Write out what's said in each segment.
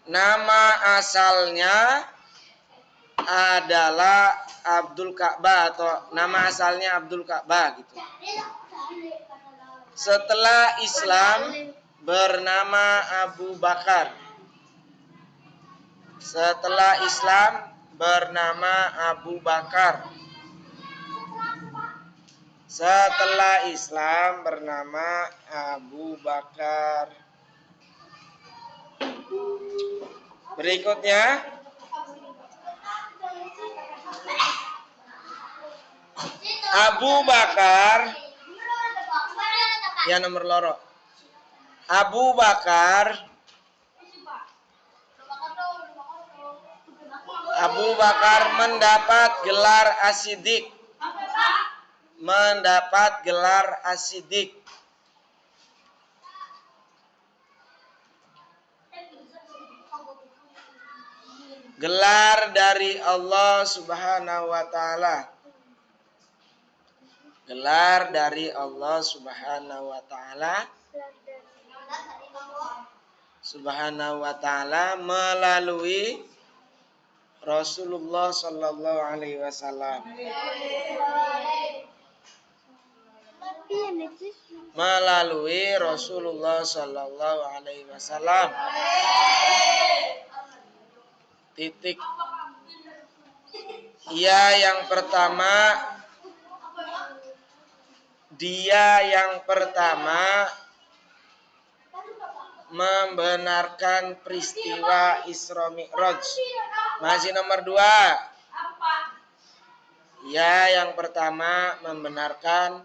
Nama asalnya adalah Abdul Ka'bah atau nama asalnya Abdul Ka'bah gitu. Setelah Islam bernama Abu Bakar. Setelah Islam bernama Abu Bakar. Setelah Islam bernama Abu Bakar. Berikutnya Abu Bakar ya nomor loro. Abu Bakar mendapat gelar As-Siddiq. Mendapat gelar As-Siddiq. Gelar dari Allah Subhanahu wa taala. Gelar dari Allah Subhanahu wa taala. Subhanahu wa taala melalui Rasulullah sallallahu alaihi wasallam. Melalui Rasulullah sallallahu alaihi wasallam. Titik. Dia yang pertama membenarkan peristiwa Isra Mi'raj. Masih nomor 2. Ya yang pertama membenarkan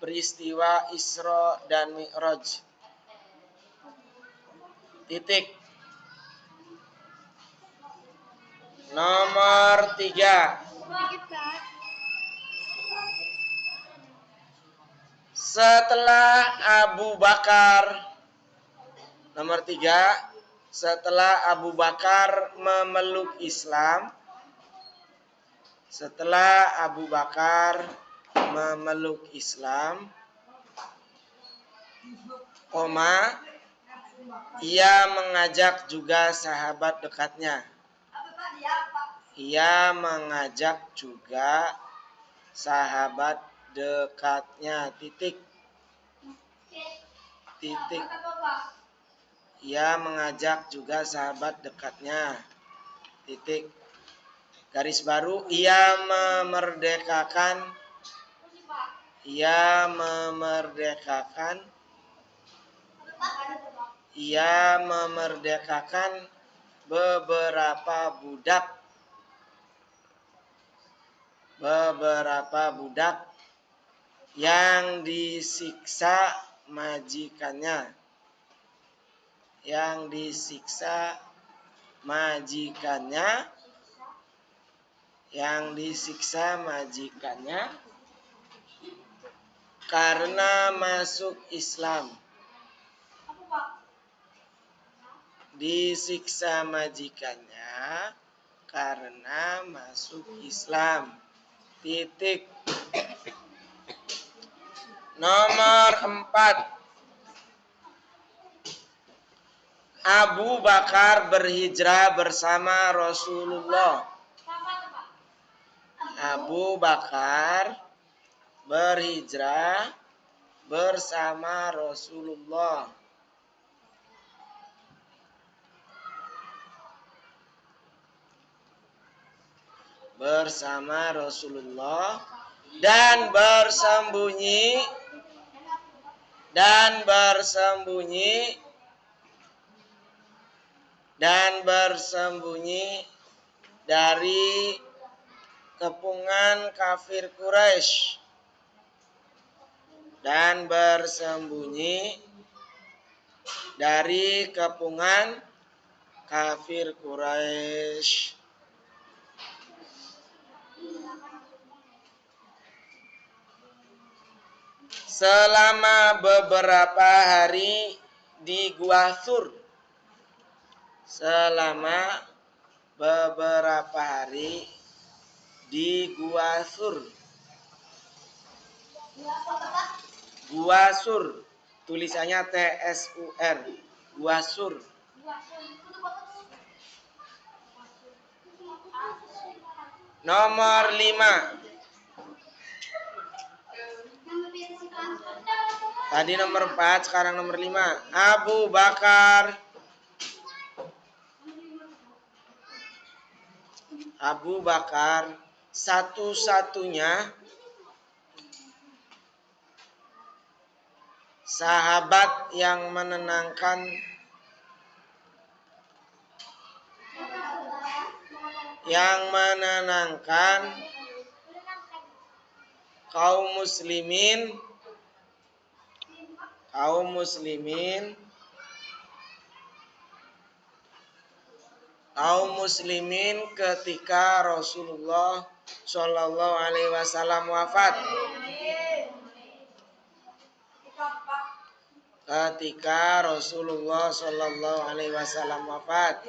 peristiwa Isra dan Mi'raj. Titik. Nomor 3. Setelah Abu Bakar. Nomor 3. Setelah Abu Bakar memeluk Islam. Setelah Abu Bakar memeluk Islam, ia mengajak juga sahabat dekatnya. Ia mengajak juga sahabat dekatnya. Titik. Titik. Ia mengajak juga sahabat dekatnya. Titik. Garis baru, ia memerdekakan beberapa budak yang disiksa majikannya. Karena masuk Islam. Disiksa majikannya karena masuk Islam. Titik. Nomor 4. Abu Bakar berhijrah bersama Rasulullah. Abu Bakar berhijrah bersama Rasulullah. Bersama Rasulullah dan bersembunyi dari kepungan kafir Quraisy. Selama beberapa hari di Gua Thur. Gua Sur. Tulisannya TSUR. Gua Sur. Nomor 5. Tadi nomor 4, sekarang nomor 5. Abu Bakar. Abu Bakar satu-satunya sahabat yang menenangkan kaum muslimin ketika Rasulullah Shallallahu Alaihi Wasallam wafat. Ketika Rasulullah Shallallahu Alaihi Wasallam wafat.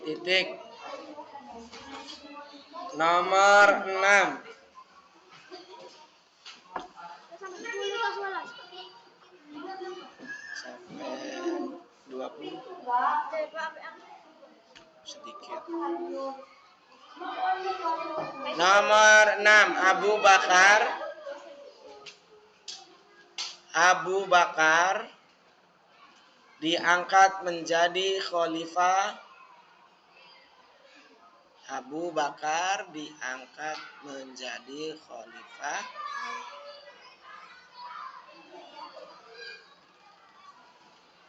Titik. Nomor 6. Sampai 20. Sedikit. Nomor 6. Abu Bakar diangkat menjadi khalifah. Abu Bakar diangkat menjadi khalifah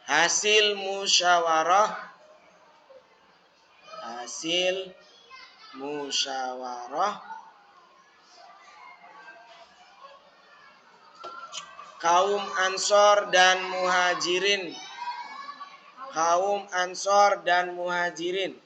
hasil musyawarah kaum Ansor dan Muhajirin. Kaum Ansor dan Muhajirin.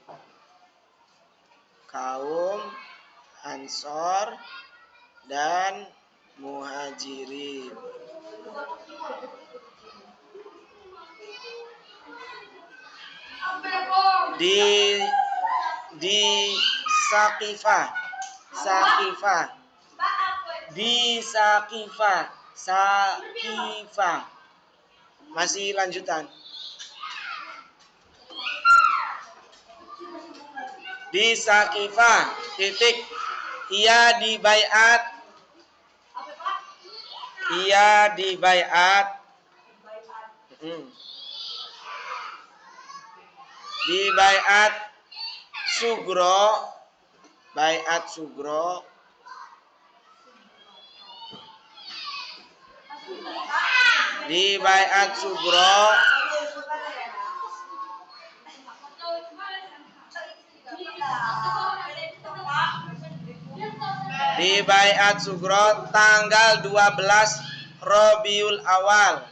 Di Saqifah. Masih lanjutan. Di Saqifah, titik. Ia dibaiat Sugro. Baiat Sugro. Di Baiat Sugro tanggal 12 Rabiul Awal.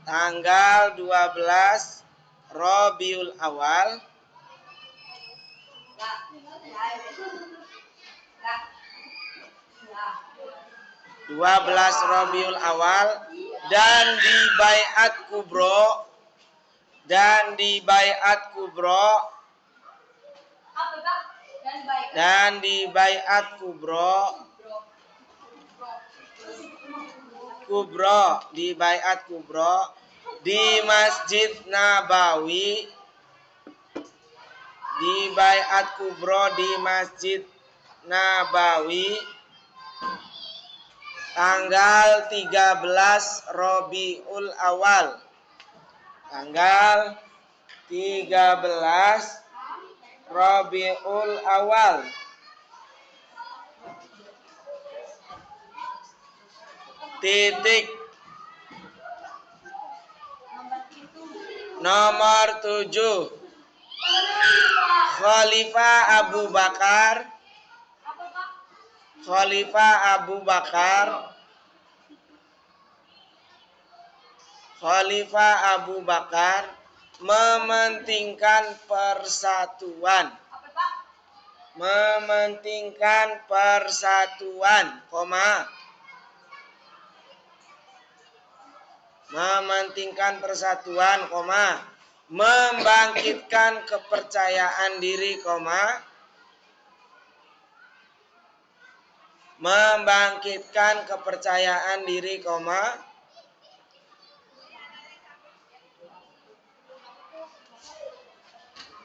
Tanggal 12 Rabiul Awal. Dan di Baiat Kubro di Masjid Nabawi. Tanggal 13 Rabiul Awal. Titik. Nomor 7. Khalifah Abu Bakar mementingkan persatuan, membangkitkan kepercayaan diri,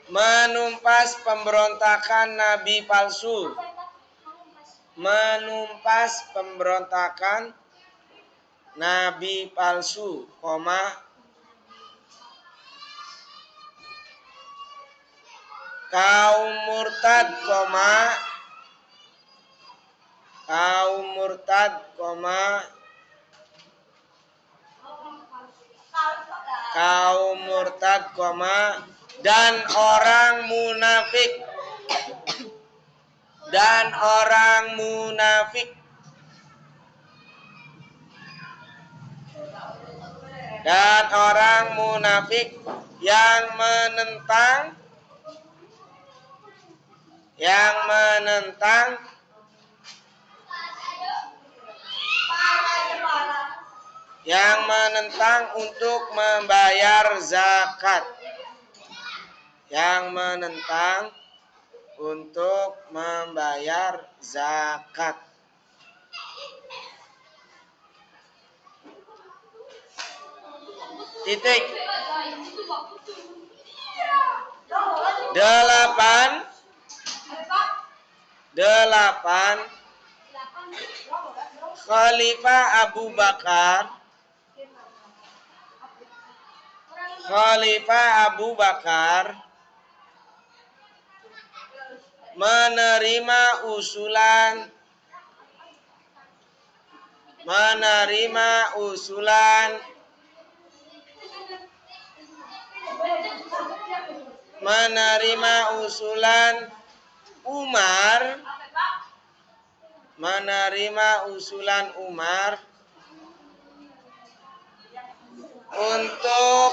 menumpas pemberontakan nabi palsu, menumpas pemberontakan nabi palsu, kaum murtad, kaum murtad, kaum murtad, dan orang munafik, dan orang munafik, dan orang munafik yang menentang untuk membayar zakat, yang menentang untuk membayar zakat. Titik. 8 Khalifah Abu Bakar menerima usulan Umar untuk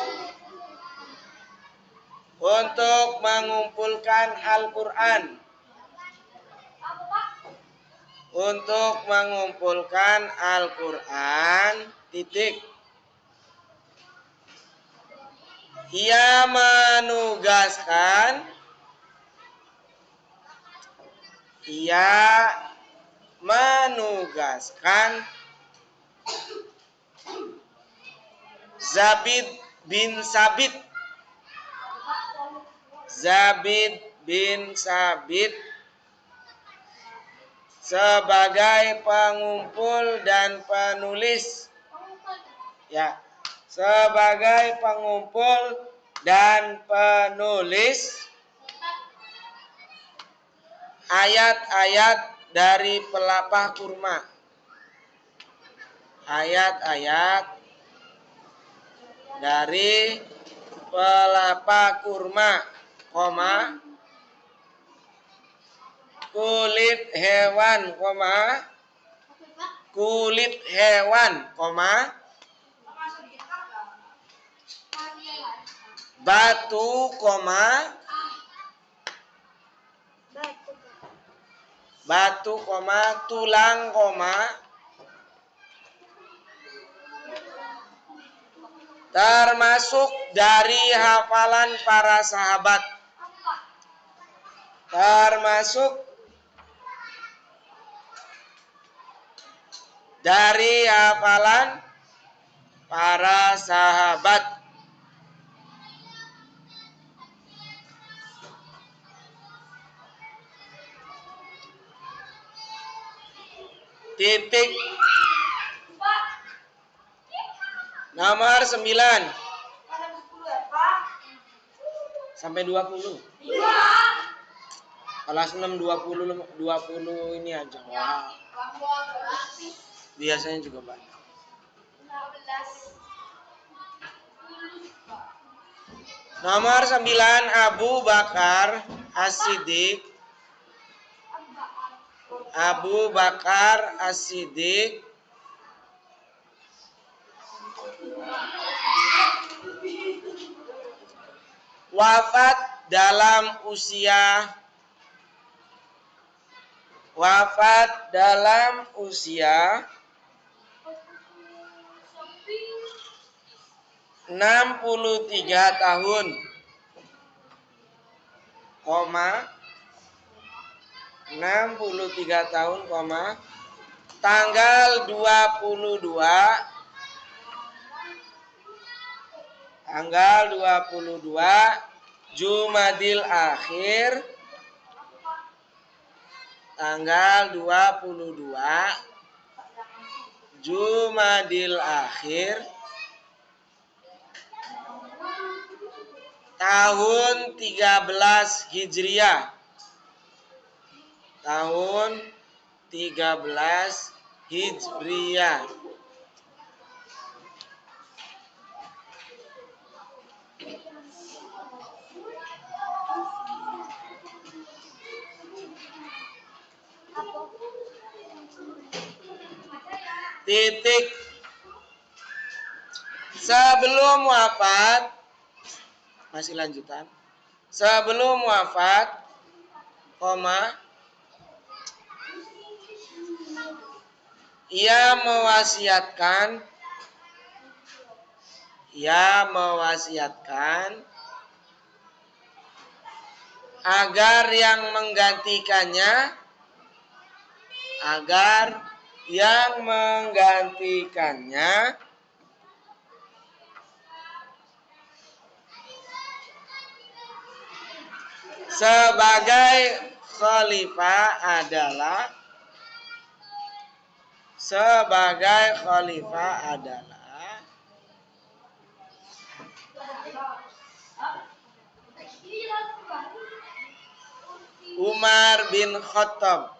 mengumpulkan Al-Qur'an, titik. Ia menugaskan Zabid bin Sabit sebagai pengumpul dan penulis, ayat-ayat dari pelepah kurma, kulit hewan, batu, tulang, termasuk dari hafalan para sahabat, titik. Nomor 9 sampai 20. Kelas 6 20 ini aja. Wah. Biasanya juga banyak. Nomor 9 Abu Bakar As-Siddiq wafat dalam usia 63 tahun, tanggal 22 Jumadil Akhir tanggal 22 Jumadil Akhir tahun 13 Hijriah. Tahun 13 Hijriah. Titik. Sebelum wafat, masih lanjutan. Sebelum wafat, koma, ia mewasiatkan agar yang menggantikannya sebagai khalifah adalah Umar bin Khattab.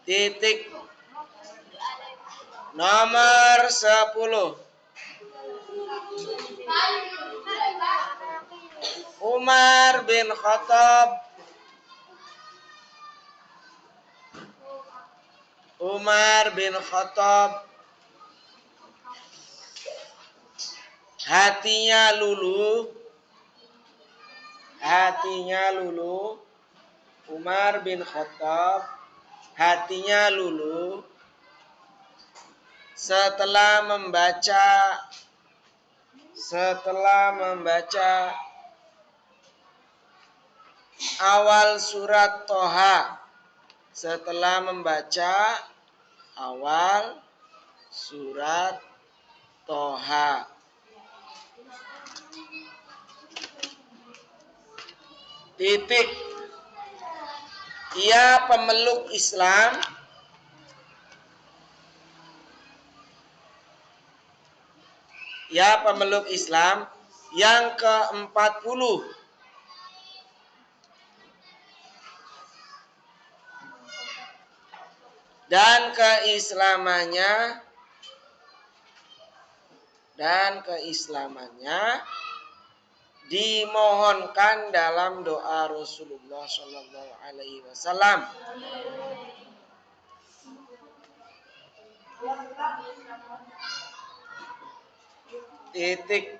Titik. Nomor 10. Umar bin Khattab hatinya luluh. Umar bin Khattab hatinya luluh setelah membaca awal surat Toha. Titik. Ia pemeluk Islam yang ke-40 dan keislamannya dimohonkan dalam doa Rasulullah Shallallahu Alaihi Wasallam. Titik.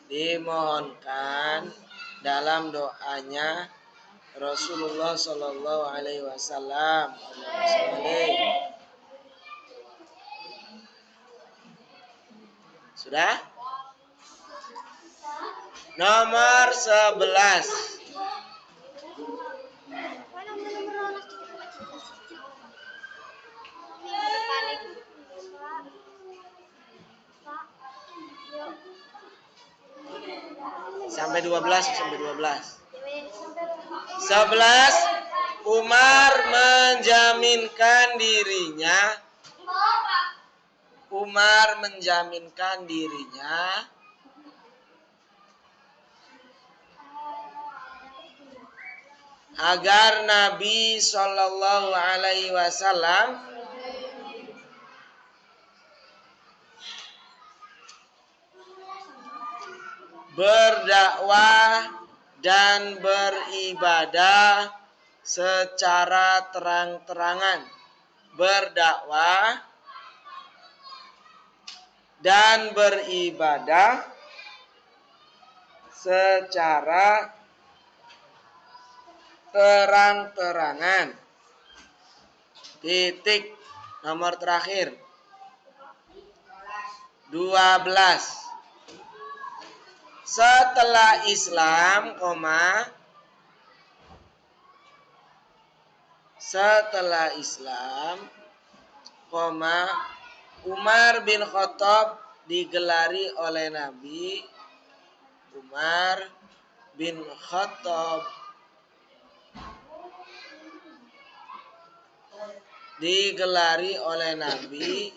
Dimohonkan dalam doanya Rasulullah Shallallahu Alaihi Wasallam. Sudah? Nomor 11. Sampai 12. 11. Umar menjaminkan dirinya agar Nabi Shallallahu Alaihi Wasallam berdakwah dan beribadah secara terang-terangan. Berdakwah dan beribadah secara terang-terangan. Titik. Nomor terakhir 12. Setelah Islam, setelah Islam, Umar bin Khattab digelari oleh Nabi. Umar bin Khattab digelari oleh Nabi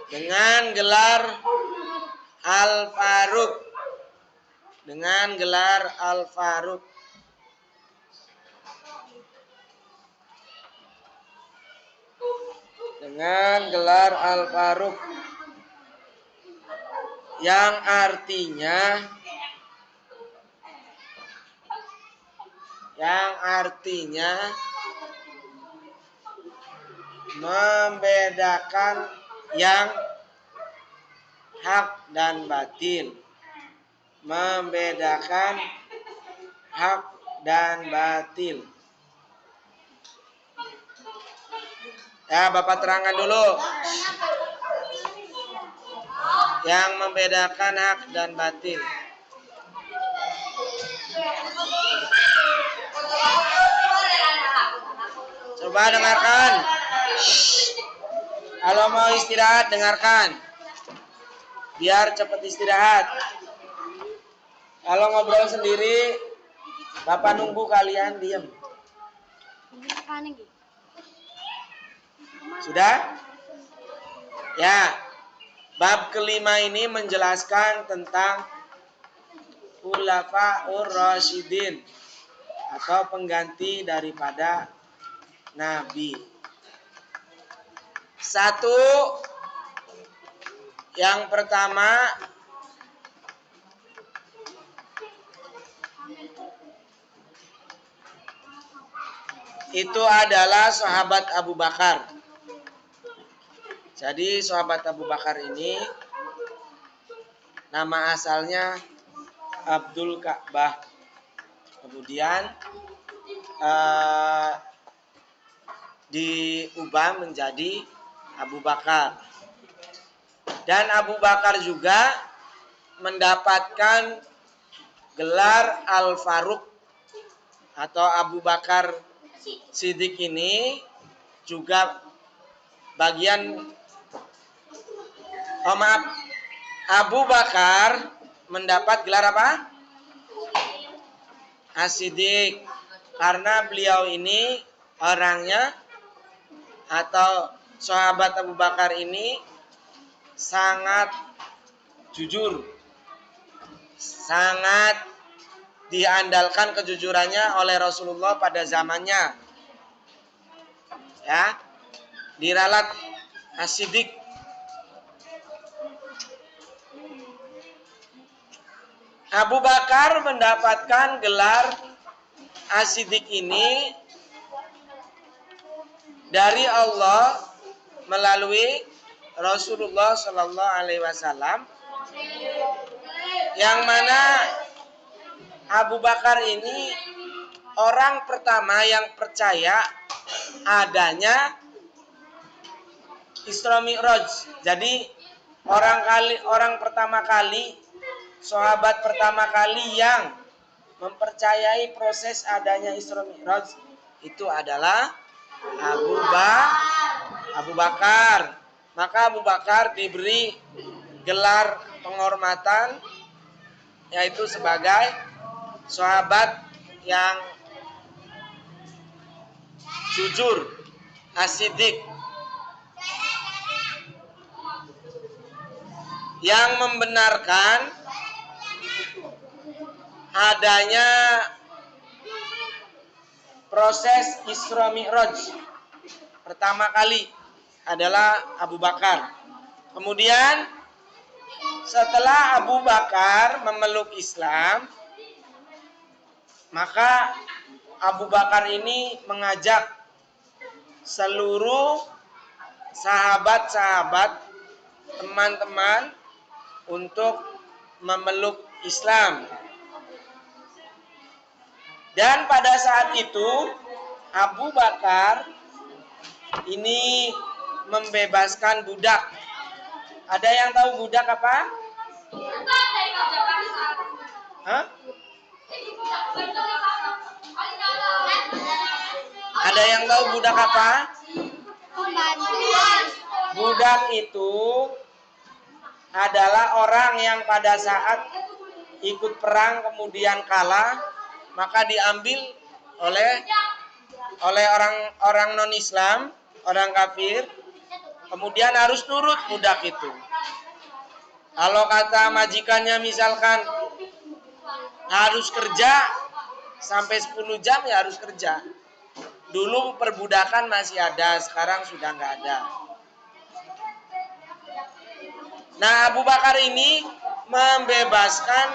dengan gelar Al-Faruq. Dengan gelar Al-Faruq. Dengan gelar Al-Faruq. Yang artinya membedakan yang hak dan batil. Membedakan hak dan batil. Ya, Bapak terangkan dulu. Yang membedakan hak dan batil. Coba dengarkan. Kalau mau istirahat, dengarkan. Biar cepat istirahat. Kalau ngobrol sendiri, Bapak nunggu kalian diam. Sudah? Ya. Bab kelima ini menjelaskan tentang Khulafaur Rasyidin atau pengganti daripada Nabi. Satu, yang pertama itu adalah sahabat Abu Bakar. Jadi sahabat Abu Bakar ini nama asalnya Abdul Ka'bah. Kemudian diubah menjadi Abu Bakar. Dan Abu Bakar juga mendapatkan gelar Al-Faruq atau Abu Bakar Siddiq ini juga bagian Abu Bakar mendapat gelar apa? As-Siddiq. Karena beliau ini orangnya atau sahabat Abu Bakar ini sangat jujur. Sangat diandalkan kejujurannya oleh Rasulullah pada zamannya. Ya. Diralat As-Siddiq. Abu Bakar mendapatkan gelar As-Siddiq ini dari Allah melalui Rasulullah Shallallahu Alaihi Wasallam, yang mana Abu Bakar ini orang pertama yang percaya adanya Isra Mi'raj. Jadi orang pertama kali, sahabat pertama kali yang mempercayai proses adanya Isra Mi'raj itu adalah Abu Bakar. Maka Abu Bakar diberi gelar penghormatan yaitu sebagai sahabat yang jujur, As-Siddiq, yang membenarkan adanya proses Isra Mi'raj pertama kali adalah Abu Bakar. Kemudian setelah Abu Bakar memeluk Islam, maka Abu Bakar ini mengajak seluruh sahabat-sahabat, teman-teman untuk memeluk Islam. Dan pada saat itu Abu Bakar ini membebaskan budak. Ada yang tahu budak apa? Hah? Ada yang tahu budak apa? Budak itu adalah orang yang pada saat ikut perang kemudian kalah, maka diambil oleh orang non-Islam, orang kafir, kemudian harus nurut budak itu. Kalau kata majikannya misalkan harus kerja sampai 10 jam, ya harus kerja. Dulu perbudakan masih ada, sekarang sudah nggak ada. Nah, Abu Bakar ini membebaskan,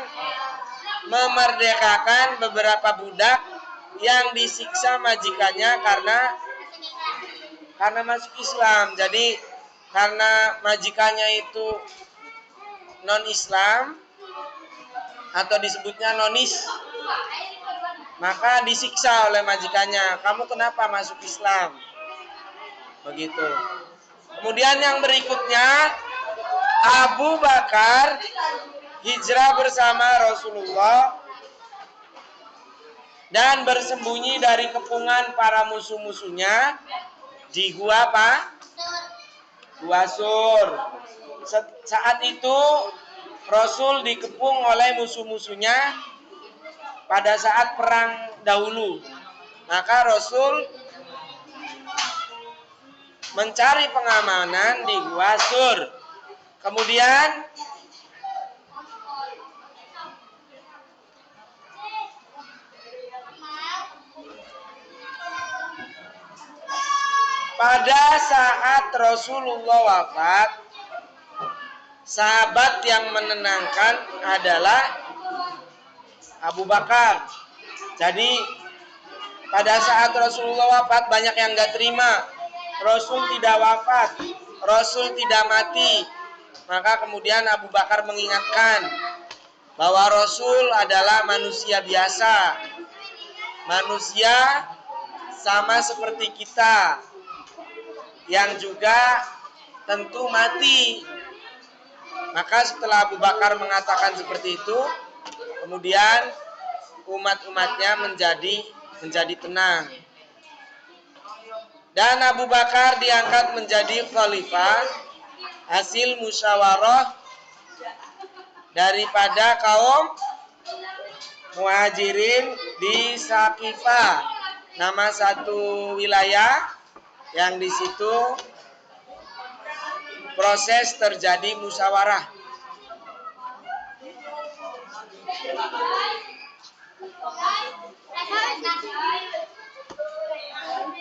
memerdekakan beberapa budak yang disiksa majikannya karena masuk Islam. Jadi karena majikannya itu non-Islam atau disebutnya nonis, maka disiksa oleh majikannya. Kamu kenapa masuk Islam? Begitu. Kemudian yang berikutnya, Abu Bakar hijrah bersama Rasulullah dan bersembunyi dari kepungan para musuh-musuhnya di gua apa? Gua Sur. Saat itu Rasul dikepung oleh musuh-musuhnya pada saat perang dahulu. Maka Rasul mencari pengamanan di Gua Sur. Kemudian pada saat Rasulullah wafat, sahabat yang menenangkan adalah Abu Bakar. Jadi pada saat Rasulullah wafat, banyak yang gak terima. Rasul tidak wafat, Rasul tidak mati. Maka kemudian Abu Bakar mengingatkan bahwa Rasul adalah manusia biasa, manusia sama seperti kita, yang juga tentu mati. Maka setelah Abu Bakar mengatakan seperti itu, kemudian umat-umatnya menjadi tenang. Dan Abu Bakar diangkat menjadi khalifah hasil musyawarah daripada kaum Muhajirin di Saqifah, nama satu wilayah yang di situ proses terjadi musyawarah.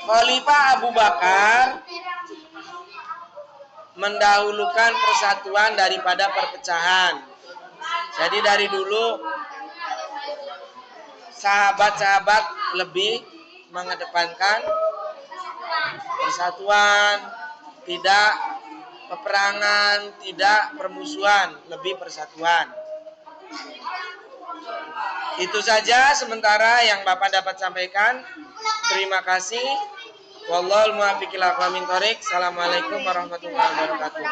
Khalifah Abu Bakar mendahulukan persatuan daripada perpecahan. Jadi dari dulu sahabat-sahabat lebih mengedepankan persatuan, tidak peperangan, tidak permusuhan, lebih persatuan. Itu saja sementara yang Bapak dapat sampaikan. Terima kasih. Wallahul muwaffiq ila aqwamit thoriq. Assalamualaikum warahmatullahi wabarakatuh.